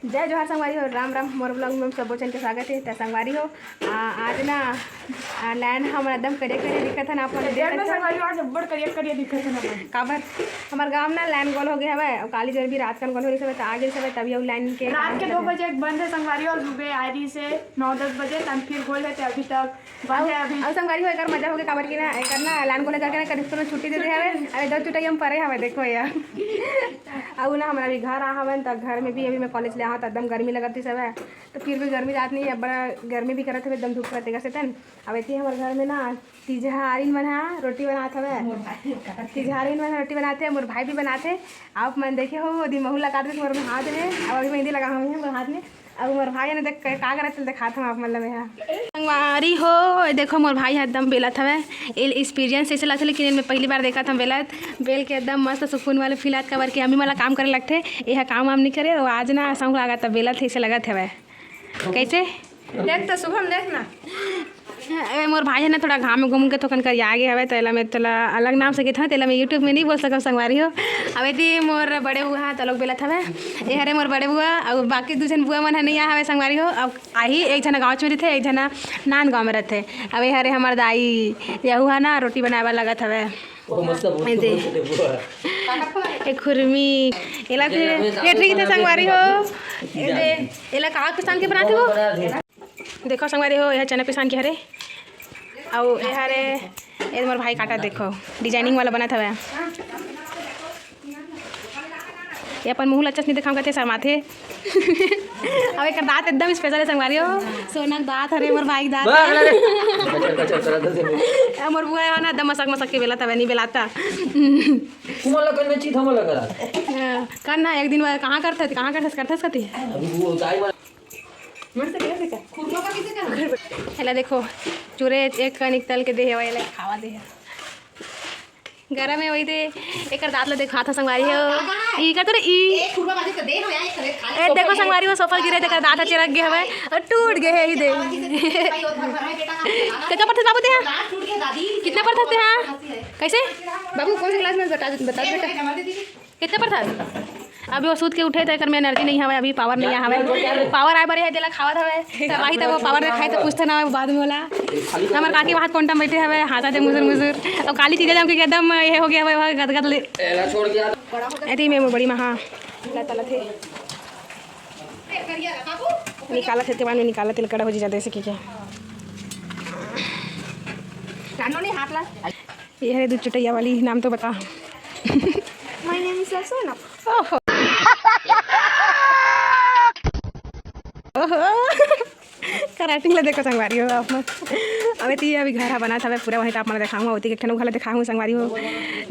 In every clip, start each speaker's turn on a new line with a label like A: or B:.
A: जय जोहार संगवारी हो, राम राम। मोर ब्लॉग में सब बच्चन के स्वागत है। तो संगवारी हो आज ना लैंड हम एकदम करिया करिया दिखत है। आप करिया दिखत है काबर हमार गाँव ना लैंड गोल हो गया है। काली जर भी रात का गोल हो रही सब आगे सब तभी अब लाइन के
B: रात के 2 बजे बंद है संगवारी और सुबह आई से 9-10 बजे तक फिर गोल है अभी तक बंद है। अभी
A: अब संगवारी हो एक मजा हो गया काबर की ना एक ना लैंड गोल करके ना करीब छुट्टी दे दे हवे। अरे 10 छुट्टी हम परे हवे देखो यार। अब ना हमारा भी घर आ हवन तो घर में भी अभी मैं कॉलेज ले आऊँ तो एकदम गर्मी लगती सब है। तो फिर भी गर्मी रात नहीं है, बड़ा गर्मी भी करत है एकदम धूप रहते से तन। अब इतनी हमारे घर में ना तिजहारीन मन है रोटी बनाते हवे। तिजहारीन मन रोटी बनाते हैं, मोर भाई भी बनाते। आप मन देखे हो दी महू लगाते थे मोर हाथ में। अब अभी मेहंदी लगा हुई है हाथ में। अब मोर भाई ने देख का करते दिखाता हूँ आप मतलब यहाँ संगवारी हो। देखो मोर भाई एकदम बेलत हवे। एक्सपीरियंस ऐसे लगता है लेकिन मैं पहली बार देखा था बेलत बेल के एकदम मस्त सुकून वाले फील आता कबर के अम्मी वाला काम करे लगते यह काम वाम नहीं करे। और आज ना संग लगा था बेलत ऐसे लगत हवे कैसे
B: देख तो शुभम देखना
A: मोर भाई है ना थोड़ा घाम में घूम के थोकन कर आगे हवे। तो मैं थोड़ा अलग नाम से था तेला मैं यूट्यूब में नहीं बोल सकूँ संगवारी हो। अब यदि मोर बड़े बुआ तो लोग बेलत हवे। ये हरे मोर बड़े बुआ और बाकी दूसरे बुआ मन है नहीं हवे संगवारी हो। अब आई एक जना गाँव में रहते एक जना नान गाँव में रहते। अब ये हरे हमार दाई यहू है ना रोटी बनावे लगत हवे। एक खुरमी एला पेटरी की संगवारी हो। एला कहाँ किसान के बनाते हो देखो संगवारी हो। यह चना पिसान के हरे और ये हरे ये मोर भाई काटा देखो डिजाइनिंग वाला बना था। ये अपन मुँह लच्चा नहीं दिखाऊँ कहते शर्माथे। अब एक दाँत एकदम स्पेशल है संगवारी हो। सोना दाँत हरे मोर भाई दाँत मोर बुआ है ना एकदम मसक मसक के बेला था नहीं बेलाता करना एक दिन कहाँ करते हेला देखो चूरे एक कनिक तल के दे वाला खावा दे गरम है वही दे एक दाँत ला देखा था संगवारी हो। ई का तो ई ए देखो संगवारी हो सफल गिरे देकर दाँत चिरक गए हवे और टूट गए ही दे कितना पढ़ते बाबू ते कितना पढ़ते हैं कैसे बाबू कौन सी क्लास में बता बेटा कितना पढ़ता अभी वो सूत के उठे तो एक में एनर्जी नहीं हवे अभी पावर नहीं हवे। पावर आए बारे है दिला खावत हवे तब वही तब वो पावर खाए तो पूछते ना बाद में बोला हमारे काकी वहाँ कोंटम बैठे हवे हाथा से मुजुर मुजुर और काली चीज़ें जम के एकदम ये हो गया हवे गदगद ले ऐसी में बड़ी महा तला थे निकाला थे बाद में निकाला तिल कड़ा हो जी जाते ऐसे क्या ये है दूध चुटैया वाली नाम तो बता।
B: माय नेम इज सोना
A: कराटिंग ला देखो संगवारी हो आप अब तो अभी घर बना था पूरा वहीं आप मैं दिखाऊंगा होती एक घर दिखाऊँ संगवारी हो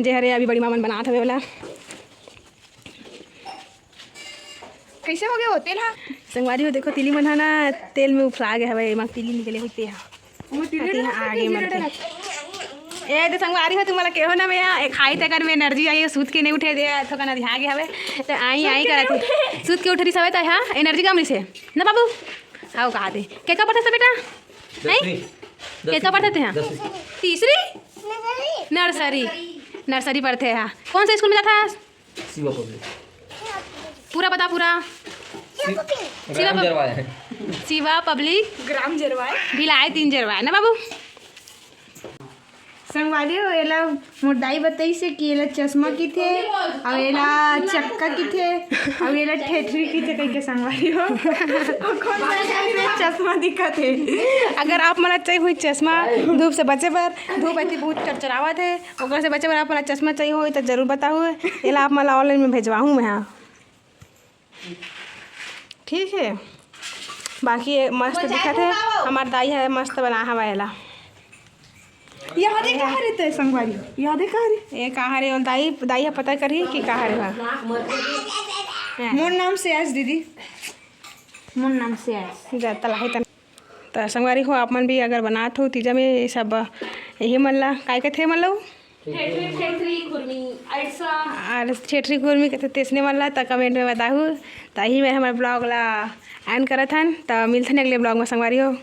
A: जे हरे अभी बड़ी मामन बना था वाला
B: कैसे हो गया हो तेल
A: संगवारी हो। देखो तिली मन है ना तेल में उफला गया हवे मां तिली निकले हुई ते आगे मरते ए तो संगवारी हो तुम के हो ना मैं खाई तक में एनर्जी आई सूत के नहीं उठे दे थोड़ा ना ध्यान गया हवे तो आई करे थे सूत के उठ रही सब हाँ एनर्जी कम रही से ना बाबू आओ कहा दे क्या पढ़ते थे बेटा नहीं क्या पढ़ते थे हाँ तीसरी नर्सरी पढ़ते हैं। कौन सा स्कूल में जाता है पूरा बता पूरा शिवा पब्लिक
B: ग्राम जरवाए
A: भिलाई 3 जरवाए ना बाबू
B: संगवारी हो। एला मोटाई बताई से कि एला चश्मा की थे और एला चक्का की थे और एला ठेठरी की थे कहीं के संगवारी हो कौन सा चश्मा दिखा थे।
A: अगर आप मला चाहिए हुई चश्मा धूप से बचे पर धूप ऐसी बहुत चरचरावा थे और से बचे पर आप मला चश्मा चाहिए हो तो जरूर बताओ एला आप मला ऑनलाइन में भेजवाऊँ मैं हाँ ठीक है। बाकी मस्त दिखा थे हमार दाई है मस्त बना हवा एला
B: याद है कहाँ रहते हैं संगवारी याद है कहाँ रे
A: ये कहाँ रे दाई है पता करी कि कहाँ रे
B: मोर नाम से आज दीदी मोर नाम से आज
A: तलाही तो संगवारी हो आप मन भी अगर बनात हो तीजा में सब यही मन ला काय थे मन लो और ठेठरी खुरमी कहते तेसने मन ला तो कमेंट में बताऊँ तो यही मैं हमारे ब्लॉग ला एंड करत हन तो मिलते हैं अगले ब्लॉग में संगवारी हो।